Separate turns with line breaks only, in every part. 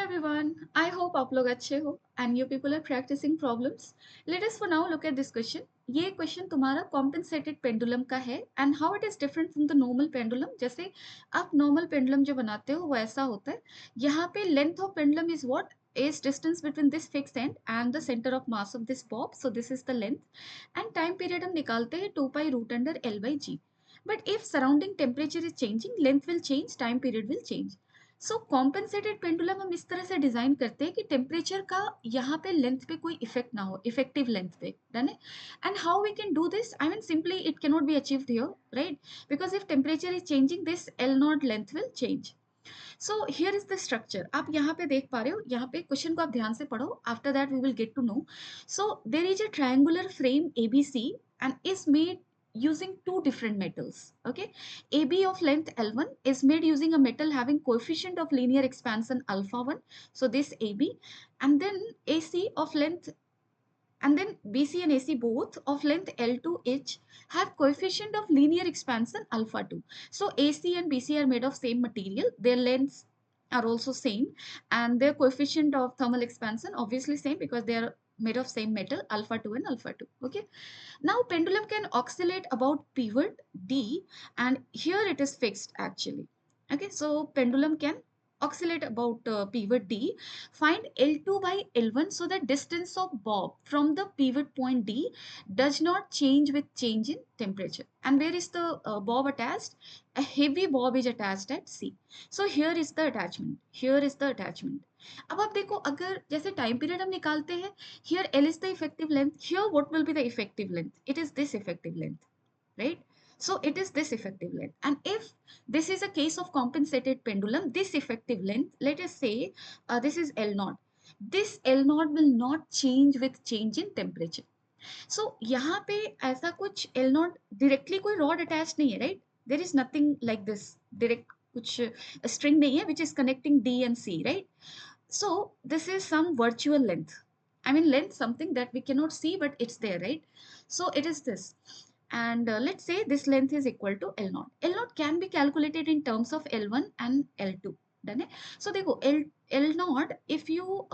everyone, I hope आप लोग अच्छे हो and you people are practicing problems. Let us for now look at this question. ये question तुम्हारा compensated pendulum का है and how it is different from the normal pendulum. जैसे आप normal pendulum जो बनाते हो वो ऐसा होता है. यहाँ पे length of pendulum is what? Is distance between this fixed end and the center of mass of this bob. So this is the length. And time period हम निकालते हैं 2 pi root under L by G. But if surrounding temperature is changing, length will change, time period will change. So compensated pendulum हम इस तरह से design करते हैं कि टेम्परेचर का यहाँ पे लेंथ पे कोई इफेक्ट ना हो, इफेक्टिव लेंथ पे. डन है. And how we can do this? I mean simply it can not be achieved here, right? Because if temperature is changing this L not length will change. So here is the structure. आप यहाँ पे देख पा रहे हो, यहाँ पे question को आप ध्यान से पढ़ो. After that we will get to know. So there is a triangular frame ABC and is made using two different metals. Okay, AB of length L1 is made using a metal having coefficient of linear expansion alpha 1. So this AB, and then AC of length, and then BC and AC both of length L2 each have coefficient of linear expansion alpha 2. So AC and BC are made of same material, their lengths are also same, and their coefficient of thermal expansion obviously same because they are made of same metal, alpha 2 and alpha 2. Okay, now pendulum can oscillate about pivot D, and here it is fixed actually. Okay, so pendulum can oscillate about pivot D. Find L2 by L1 so that distance of bob from the pivot point D does not change with change in temperature. And where is the bob attached? A heavy bob is attached at C. So here is the attachment. Here is the attachment. अब आप देखो, अगर जैसे time period हम निकालते हैं, here L is the effective length, here what will be the effective length? It is this effective length, right? So it is this effective length. And if this is a case of compensated pendulum, this effective length, let us say this is L naught. This L naught will not change with change in temperature. So यहाँ पे ऐसा कुछ L naught directly कोई rod attached नहीं है, right? There is nothing like this direct कुछ string नहीं है which is connecting D and C, right? So this is some virtual length. I mean length, something that we cannot see but it's there, right? So it is this. And let's say this length is equal to L naught. L naught can be calculated in terms of L1 and L2. Done है? So देखो L naught, if you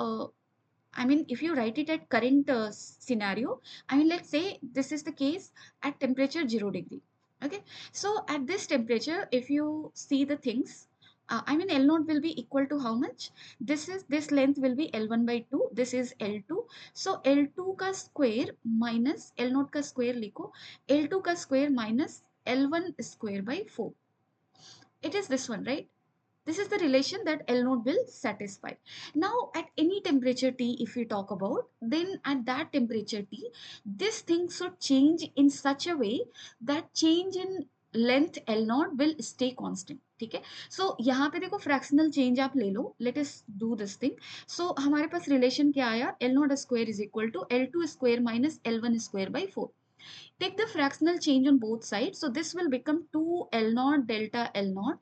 if you write it at current scenario, I mean let's say this is the case at temperature 0 degree. Okay, so at this temperature, if you see the things, L naught will be equal to how much? This length will be L1 by 2. This is L2. So L2 का square minus L naught का square लिखो. L2 का square minus L1 square by 4. It is this one, right? This is the relation that L naught will satisfy. Now at any temperature T, if we talk about, then at that temperature T, this thing should change in such a way that change in length L naught will stay constant. ठीक है. So यहाँ पे देखो fractional change आप ले लो. Let us do this thing. So हमारे पास relation क्या आया? L naught square is equal to L2 square minus L1 square by 4. Take the fractional change on both sides. So this will become 2 L naught delta L naught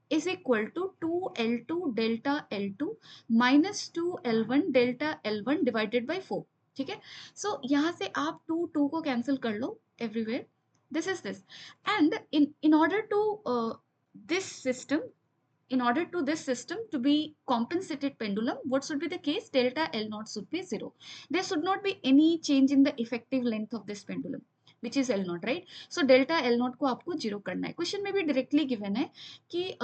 is equal to 2L2 delta L2 minus 2L1 delta L1 divided by 4. ठीक है. So यहाँ से आप 2 को cancel कर लो everywhere. This is this. And in order to this system, in order to this system to be compensated pendulum, what should be the case? Delta L naught should be 0. There should not be any change in the effective length of this pendulum, which is L naught, right? So delta L naught को आपको 0 करना है. Question में भी directly given है कि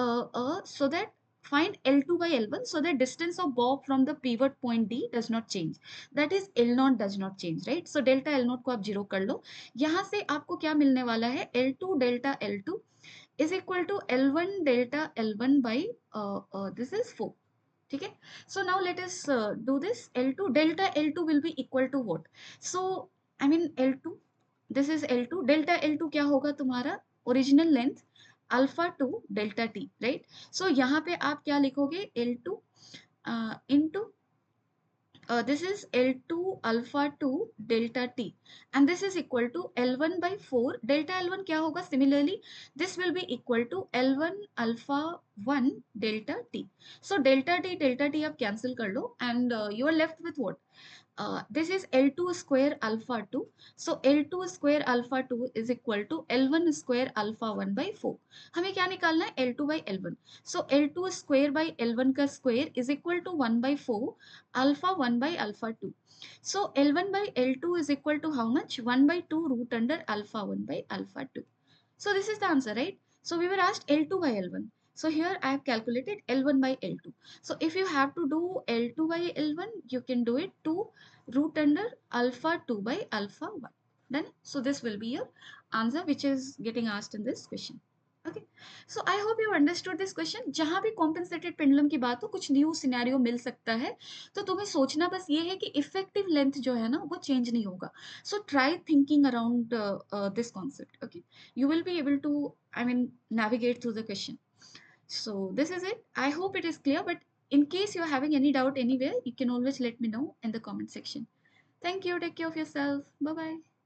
so that find L2 by L1 so that distance of bob from the pivot point D does not change. That is L naught does not change, right? So delta L naught को आप 0 कर लो. यहाँ से आपको क्या मिलने वाला है? L2 delta L2 is equal to L1 delta L1 by this is 4. ठीक है. So now let us do this. L2 delta L2 will be equal to what? So L2, this is L2 delta L2 क्या होगा तुम्हारा? Original length alpha 2 delta t, right? So यहाँ पे आप क्या लिखोगे? L2 into this is L2 alpha 2 delta t, and this is equal to L1 by 4. Delta L1 क्या होगा? Similarly, this will be equal to L1 alpha 1 delta t. So delta t आप cancel कर लो and you are left with what? this is L2 square alpha 2. So L2 square alpha 2 is equal to L1 square alpha 1 by 4. हमें क्या निकालना है? L2 by L1. So L2 square by L1 का square is equal to 1 by 4 alpha 1 by alpha 2. So L1 by L2 is equal to how much? 1 by 2 root under alpha 1 by alpha 2. So this is the answer, right? So we were asked L2 by L1. So here I have calculated L1 by L2. So if you have to do L2 by L1, you can do it to root under alpha 2 by alpha 1. Done? So this will be your answer which is getting asked in this question. Okay. So I hope you understood this question. जहाँ भी compensated pendulum की बात हो, कुछ new scenario मिल सकता है, तो तुम्हें सोचना बस ये है कि effective length जो है ना वो change नहीं होगा. So try thinking around this concept. Okay. You will be able to, I mean, navigate through the question. So this is it. I hope it is clear, but in case you're having any doubt anywhere, you can always let me know in the comment section. Thank you. Take care of yourself. Bye bye.